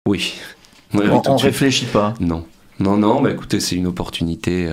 Oui. Oui, On réfléchit pas. Non. Non, bah écoutez, c'est une opportunité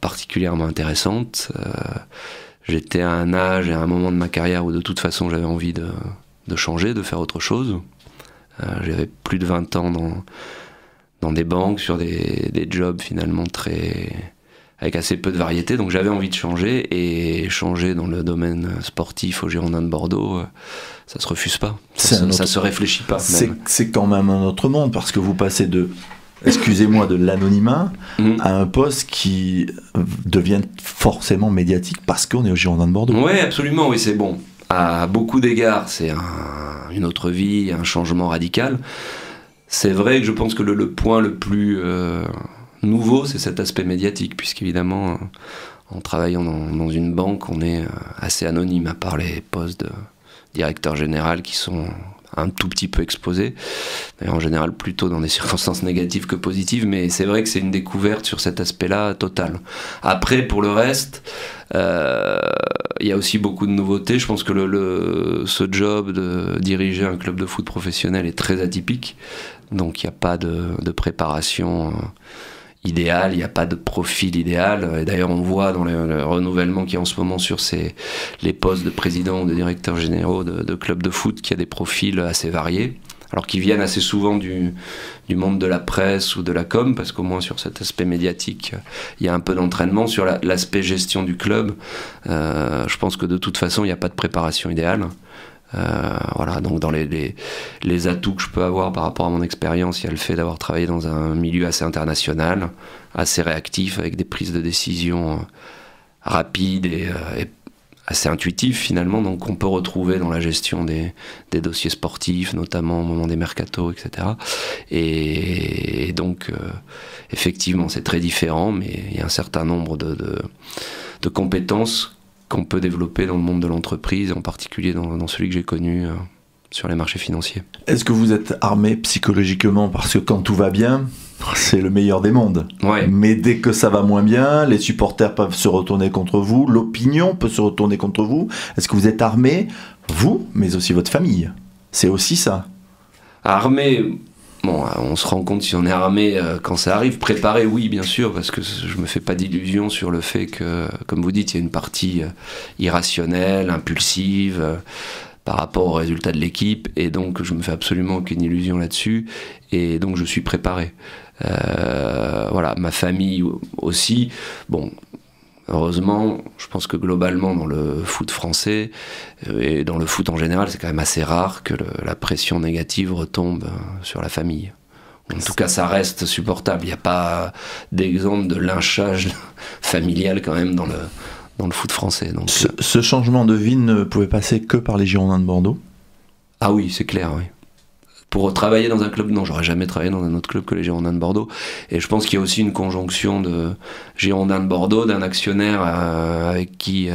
particulièrement intéressante. J'étais à un âge et à un moment de ma carrière où de toute façon j'avais envie de changer, de faire autre chose. J'avais plus de 20 ans dans des banques, sur des jobs finalement avec assez peu de variété, donc j'avais envie de changer, et changer dans le domaine sportif au Girondins de Bordeaux, ça se refuse pas, ça se réfléchit pas. C'est quand même un autre monde, parce que vous passez excusez-moi, de l'anonymat à un poste qui devient forcément médiatique parce qu'on est au Girondins de Bordeaux. Oui, absolument, oui, c'est bon. À beaucoup d'égards, c'est une autre vie, un changement radical. C'est vrai que je pense que le point le plus nouveau, c'est cet aspect médiatique, puisqu'évidemment, en travaillant dans une banque, on est assez anonyme, à part les postes de directeur général qui sont un tout petit peu exposés, d'ailleurs en général plutôt dans des circonstances négatives que positives, mais c'est vrai que c'est une découverte sur cet aspect-là totale. Après, pour le reste, il y a aussi beaucoup de nouveautés. Je pense que ce job de diriger un club de foot professionnel est très atypique, donc il n'y a pas de préparation idéal, il n'y a pas de profil idéal, et d'ailleurs on voit dans le renouvellement qu'il y a en ce moment sur les postes de président ou de directeurs généraux de clubs de foot, qu'il y a des profils assez variés, alors qui viennent assez souvent du monde de la presse ou de la com, parce qu'au moins sur cet aspect médiatique il y a un peu d'entraînement. Sur l'aspect gestion du club, je pense que de toute façon il n'y a pas de préparation idéale. Voilà, donc dans les atouts que je peux avoir par rapport à mon expérience, il y a le fait d'avoir travaillé dans un milieu assez international, assez réactif, avec des prises de décision rapides et assez intuitives finalement, donc on peut retrouver dans la gestion des dossiers sportifs, notamment au moment des mercatos, etc. Et donc effectivement c'est très différent, mais il y a un certain nombre de compétences qu'on peut développer dans le monde de l'entreprise, en particulier dans celui que j'ai connu sur les marchés financiers. Est-ce que vous êtes armé psychologiquement? Parce que quand tout va bien, c'est le meilleur des mondes. Ouais. Mais dès que ça va moins bien, les supporters peuvent se retourner contre vous, l'opinion peut se retourner contre vous. Est-ce que vous êtes armé, vous, mais aussi votre famille? C'est aussi ça. Armé... Bon, on se rend compte si on est armé quand ça arrive. Préparé, oui, bien sûr, parce que je me fais pas d'illusions sur le fait que, comme vous dites, il y a une partie irrationnelle, impulsive, par rapport aux résultats de l'équipe, et donc je me fais absolument aucune illusion là-dessus, et donc je suis préparé. Voilà, ma famille aussi. Bon, heureusement, je pense que globalement dans le foot français et dans le foot en général, c'est quand même assez rare que la pression négative retombe sur la famille. En tout cas, ça reste supportable. Il n'y a pas d'exemple de lynchage familial quand même dans le foot français. Donc, ce changement de vie ne pouvait passer que par les Girondins de Bordeaux? Ah oui, c'est clair, oui. Pour travailler dans un club, non, j'aurais jamais travaillé dans un autre club que les Girondins de Bordeaux. Et je pense qu'il y a aussi une conjonction de Girondins de Bordeaux, d'un actionnaire avec qui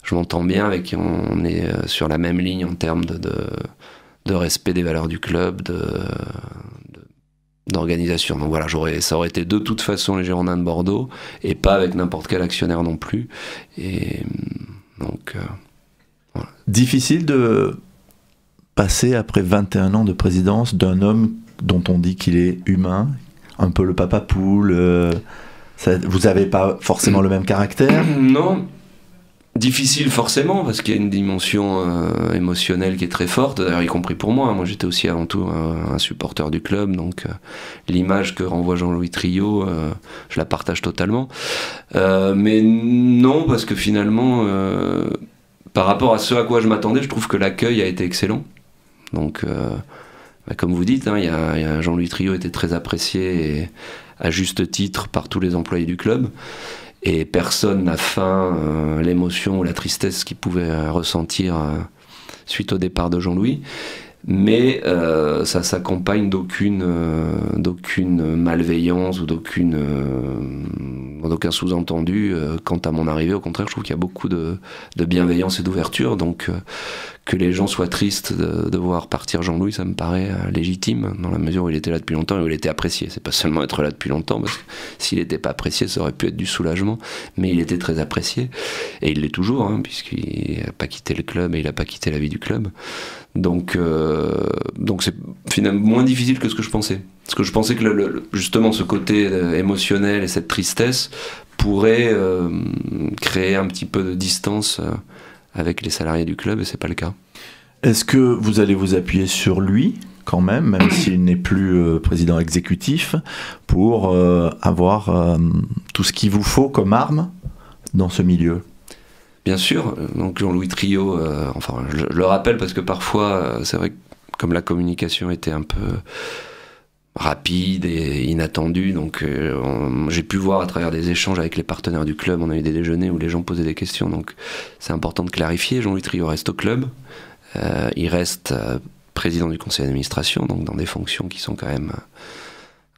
je m'entends bien, avec qui on est sur la même ligne en termes de respect des valeurs du club, d'organisation. Donc voilà, ça aurait été de toute façon les Girondins de Bordeaux, et pas avec n'importe quel actionnaire non plus. Et donc, voilà. Difficile de passer après 21 ans de présidence d'un homme dont on dit qu'il est humain, un peu le papa poule. Vous n'avez pas forcément le même caractère? Non, difficile forcément, parce qu'il y a une dimension émotionnelle qui est très forte, d'ailleurs y compris pour moi. Moi j'étais aussi avant tout un supporter du club, donc l'image que renvoie Jean-Louis Trio, je la partage totalement. Mais non, parce que finalement, par rapport à ce à quoi je m'attendais, je trouve que l'accueil a été excellent. Donc, comme vous dites, Jean-Louis Trio était très apprécié, et à juste titre, par tous les employés du club. Et personne n'a feint l'émotion ou la tristesse qu'il pouvait ressentir suite au départ de Jean-Louis. Mais ça s'accompagne d'aucune malveillance ou d'aucun sous-entendu quant à mon arrivée. Au contraire, je trouve qu'il y a beaucoup de bienveillance et d'ouverture. Donc que les gens soient tristes de voir partir Jean-Louis, ça me paraît légitime, dans la mesure où il était là depuis longtemps et où il était apprécié. C'est pas seulement être là depuis longtemps, parce que s'il n'était pas apprécié, ça aurait pu être du soulagement, mais il était très apprécié, et il l'est toujours, hein, puisqu'il n'a pas quitté le club et il n'a pas quitté la vie du club. Donc c'est finalement moins difficile que ce que je pensais. Parce que je pensais que justement ce côté émotionnel et cette tristesse pourrait créer un petit peu de distance avec les salariés du club, et c'est pas le cas. Est-ce que vous allez vous appuyer sur lui quand même s'il n'est plus président exécutif, pour avoir tout ce qu'il vous faut comme arme dans ce milieu? Bien sûr, donc Jean-Louis Trio, enfin je le rappelle parce que parfois, c'est vrai que comme la communication était un peu rapide et inattendue, donc j'ai pu voir à travers des échanges avec les partenaires du club, on a eu des déjeuners où les gens posaient des questions, donc c'est important de clarifier. Jean-Louis Trio reste au club, il reste président du conseil d'administration, donc dans des fonctions qui sont quand même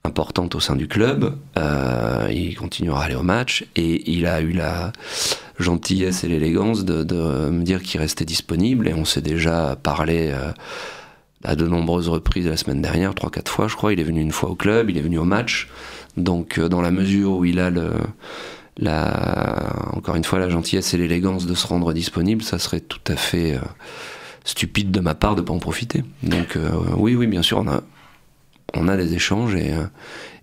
importante au sein du club, il continuera à aller au match, et il a eu la gentillesse et l'élégance de me dire qu'il restait disponible, et on s'est déjà parlé à de nombreuses reprises la semaine dernière, 3-4 fois je crois. Il est venu une fois au club, il est venu au match, donc dans la mesure où il a encore une fois la gentillesse et l'élégance de se rendre disponible, ça serait tout à fait stupide de ma part de ne pas en profiter. Donc oui, bien sûr, on a des échanges,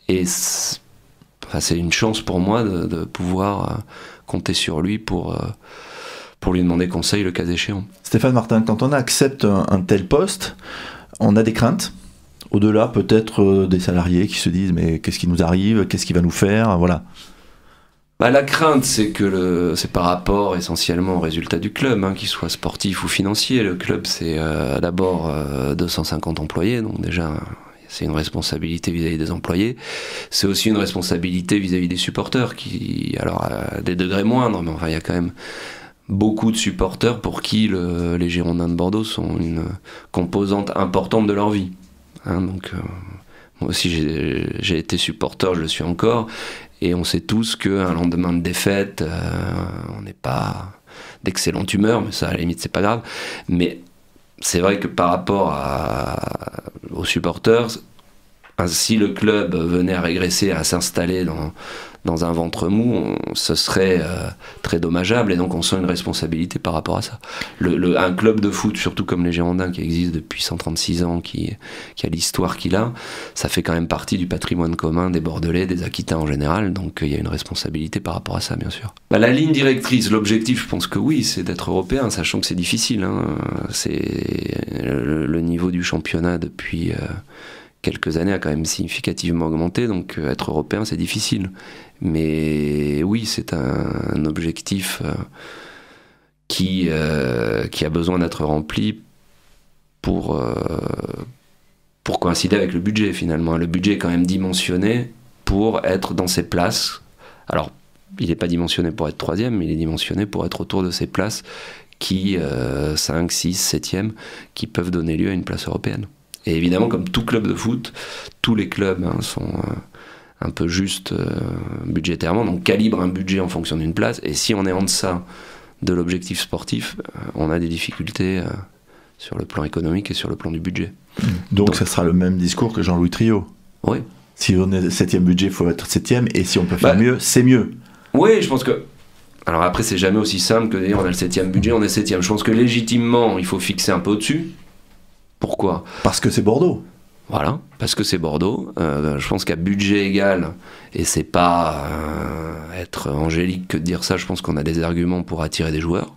et c'est une chance pour moi de pouvoir compter sur lui pour lui demander conseil le cas échéant. Stéphane Martin, quand on accepte un tel poste, on a des craintes, au-delà peut-être des salariés qui se disent mais qu'est-ce qui nous arrive, qu'est-ce qu'il va nous faire, voilà. La crainte, c'est que c'est par rapport essentiellement au résultat du club, qu'il soit sportif ou financier. Le club, c'est d'abord 250 employés, donc déjà c'est une responsabilité vis-à-vis des employés. C'est aussi une responsabilité vis-à-vis des supporters, qui, alors à des degrés moindres, mais enfin il y a quand même beaucoup de supporters pour qui les Girondins de Bordeaux sont une composante importante de leur vie. Donc moi aussi j'ai été supporter, je le suis encore, et on sait tous qu'un lendemain de défaite, on n'est pas d'excellente humeur, mais ça à la limite c'est pas grave. Mais c'est vrai que par rapport aux supporters, si le club venait à régresser, à s'installer dans un ventre mou, ce serait très dommageable, et donc on sent une responsabilité par rapport à ça. Un club de foot, surtout comme les Girondins, qui existe depuis 136 ans, qui a l'histoire qu'il a, ça fait quand même partie du patrimoine commun des Bordelais, des Aquitains en général, donc il y a une responsabilité par rapport à ça, bien sûr. La ligne directrice, l'objectif, je pense que oui, c'est d'être européen, sachant que c'est difficile. C'est le niveau du championnat depuis quelques années a quand même significativement augmenté, donc être européen c'est difficile. Mais oui, c'est un objectif qui a besoin d'être rempli pour coïncider avec le budget finalement. Le budget est quand même dimensionné pour être dans ses places. Alors, il n'est pas dimensionné pour être 3e, mais il est dimensionné pour être autour de ces places qui, 5, 6, 7e, qui peuvent donner lieu à une place européenne. Et évidemment, comme tout club de foot, tous les clubs sont un peu justes budgétairement, donc calibrent un budget en fonction d'une place, et si on est en deçà de l'objectif sportif, on a des difficultés sur le plan économique et sur le plan du budget. Donc ça sera le même discours que Jean-Louis Trio. Oui. Si on est 7e budget, il faut être 7e, et si on peut faire mieux, c'est mieux. Oui, je pense que... Alors après, c'est jamais aussi simple que de dire on a le 7e budget, on est 7e. Je pense que légitimement, il faut fixer un peu au-dessus. Pourquoi ? Parce que c'est Bordeaux. Voilà, parce que c'est Bordeaux. Je pense qu'à budget égal, et c'est pas être angélique que de dire ça, je pense qu'on a des arguments pour attirer des joueurs.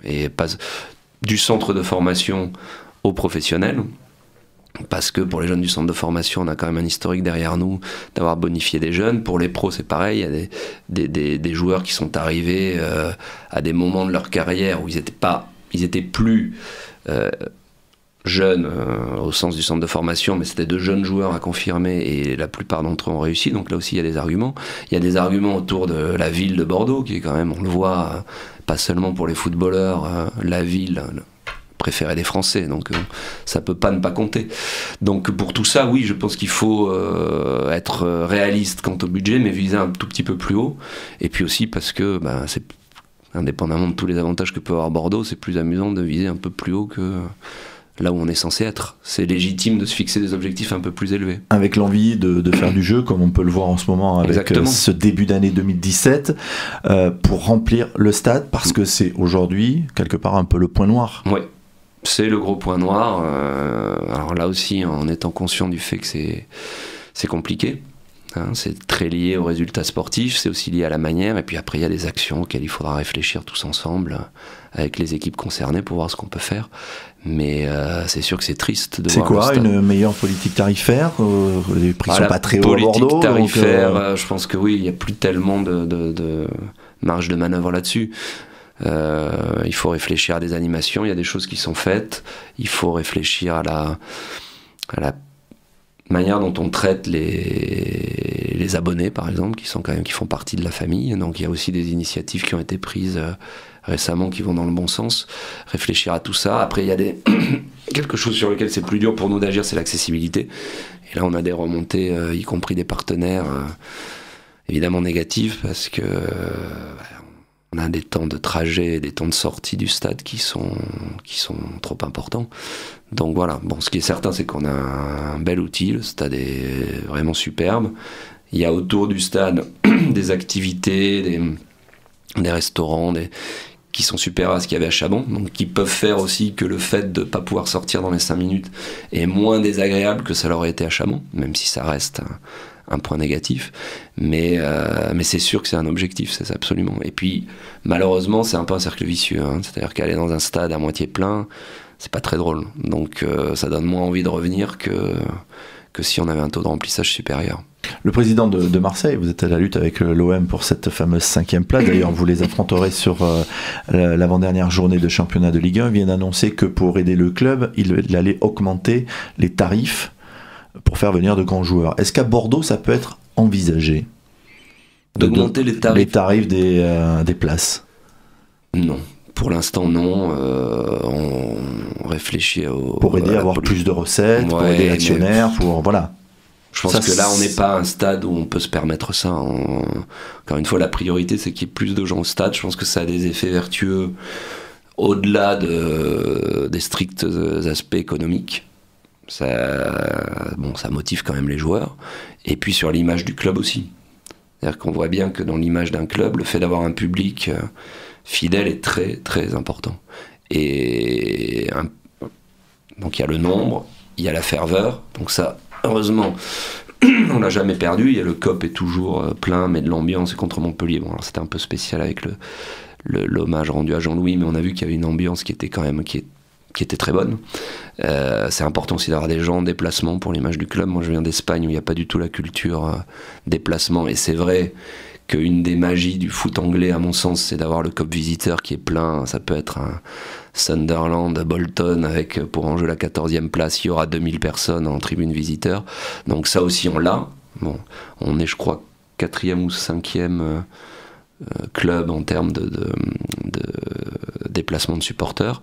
Et pas du centre de formation aux professionnels. Parce que pour les jeunes du centre de formation, on a quand même un historique derrière nous d'avoir bonifié des jeunes. Pour les pros, c'est pareil. Il y a des joueurs qui sont arrivés à des moments de leur carrière où ils étaient plus jeunes au sens du centre de formation, mais c'était de jeunes joueurs à confirmer, et la plupart d'entre eux ont réussi. Donc là aussi, il y a des arguments. Il y a des arguments autour de la ville de Bordeaux, qui est quand même, on le voit, pas seulement pour les footballeurs, la ville préférée des Français, donc ça peut pas ne pas compter. Donc pour tout ça, oui, je pense qu'il faut être réaliste quant au budget, mais viser un tout petit peu plus haut. Et puis aussi parce que indépendamment de tous les avantages que peut avoir Bordeaux, c'est plus amusant de viser un peu plus haut que là où on est censé être. C'est légitime de se fixer des objectifs un peu plus élevés. Avec l'envie de faire du jeu, comme on peut le voir en ce moment avec ce début d'année 2017, pour remplir le stade, parce que c'est aujourd'hui, quelque part, un peu le point noir. Oui, c'est le gros point noir. Alors là aussi, en étant conscient du fait que c'est compliqué. C'est très lié aux résultats sportifs, c'est aussi lié à la manière, et puis après il y a des actions auxquelles il faudra réfléchir tous ensemble avec les équipes concernées pour voir ce qu'on peut faire. Mais c'est sûr que c'est triste de voir. C'est quoi une meilleure politique tarifaire? Les prix sont pas très hauts à Bordeaux. Politique tarifaire, je pense que oui, il n'y a plus tellement de marge de manœuvre là-dessus. Il faut réfléchir à des animations, il y a des choses qui sont faites, il faut réfléchir à la manière dont on traite les abonnés, par exemple, qui font partie de la famille. Donc il y a aussi des initiatives qui ont été prises récemment qui vont dans le bon sens. Réfléchir à tout ça. Après, il y a quelque chose sur lequel c'est plus dur pour nous d'agir, c'est l'accessibilité. Et là, on a des remontées, y compris des partenaires, évidemment négatives, parce que on a des temps de trajet, des temps de sortie du stade qui sont trop importants. Donc voilà, bon, ce qui est certain, c'est qu'on a un bel outil, le stade est vraiment superbe. Il y a autour du stade des activités, des restaurants, qui sont supérieurs à ce qu'il y avait à Chabon, donc qui peuvent faire aussi que le fait de ne pas pouvoir sortir dans les 5 minutes est moins désagréable que ça l'aurait été à Chabon, même si ça reste un point négatif, mais c'est sûr que c'est un objectif, c'est ça, absolument. Et puis malheureusement c'est un peu un cercle vicieux, c'est-à-dire qu'aller dans un stade à moitié plein, c'est pas très drôle, donc ça donne moins envie de revenir que si on avait un taux de remplissage supérieur. Le président de Marseille, vous êtes à la lutte avec l'OM pour cette fameuse 5e place, d'ailleurs vous les affronterez sur l'avant-dernière journée de championnat de Ligue 1, vient d'annoncer que pour aider le club, il allait augmenter les tarifs pour faire venir de grands joueurs. Est-ce qu'à Bordeaux, ça peut être envisagé d'augmenter les tarifs des places? Non. Pour l'instant, non. On réfléchit pour aider à avoir plus de recettes, pour aider l'actionnaire, voilà. Je pense que là, on n'est pas à un stade où on peut se permettre ça. Encore une fois, la priorité, c'est qu'il y ait plus de gens au stade. Je pense que ça a des effets vertueux au-delà des stricts aspects économiques. Ça motive quand même les joueurs. Et puis sur l'image du club aussi. C'est-à-dire qu'on voit bien que dans l'image d'un club, le fait d'avoir un public fidèle est très très important. Et donc il y a le nombre, il y a la ferveur. Donc ça, heureusement, on l'a jamais perdu. Il y a le COP est toujours plein, mais de l'ambiance. Et contre Montpellier, bon, alors c'était un peu spécial avec l'hommage rendu à Jean-Louis, mais on a vu qu'il y avait une ambiance qui était quand même qui était très bonne. C'est important aussi d'avoir des gens en déplacement pour l'image du club. Moi je viens d'Espagne où il n'y a pas du tout la culture déplacement, et c'est vrai qu'une des magies du foot anglais à mon sens c'est d'avoir le COP visiteur qui est plein. Ça peut être un Sunderland, Bolton avec pour enjeu la 14e place, il y aura 2000 personnes en tribune visiteur, donc ça aussi on l'a. Bon, on est je crois 4e ou 5e club en termes de déplacement de supporters,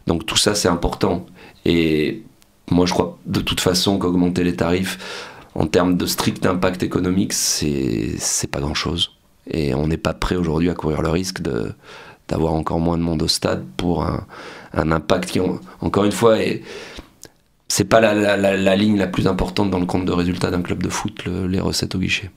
donc tout ça c'est important. Et moi je crois de toute façon qu'augmenter les tarifs en termes de strict impact économique c'est pas grand chose, et on n'est pas prêt aujourd'hui à courir le risque d'avoir encore moins de monde au stade pour un impact qui encore une fois c'est pas la ligne la plus importante dans le compte de résultat d'un club de foot, les recettes au guichet.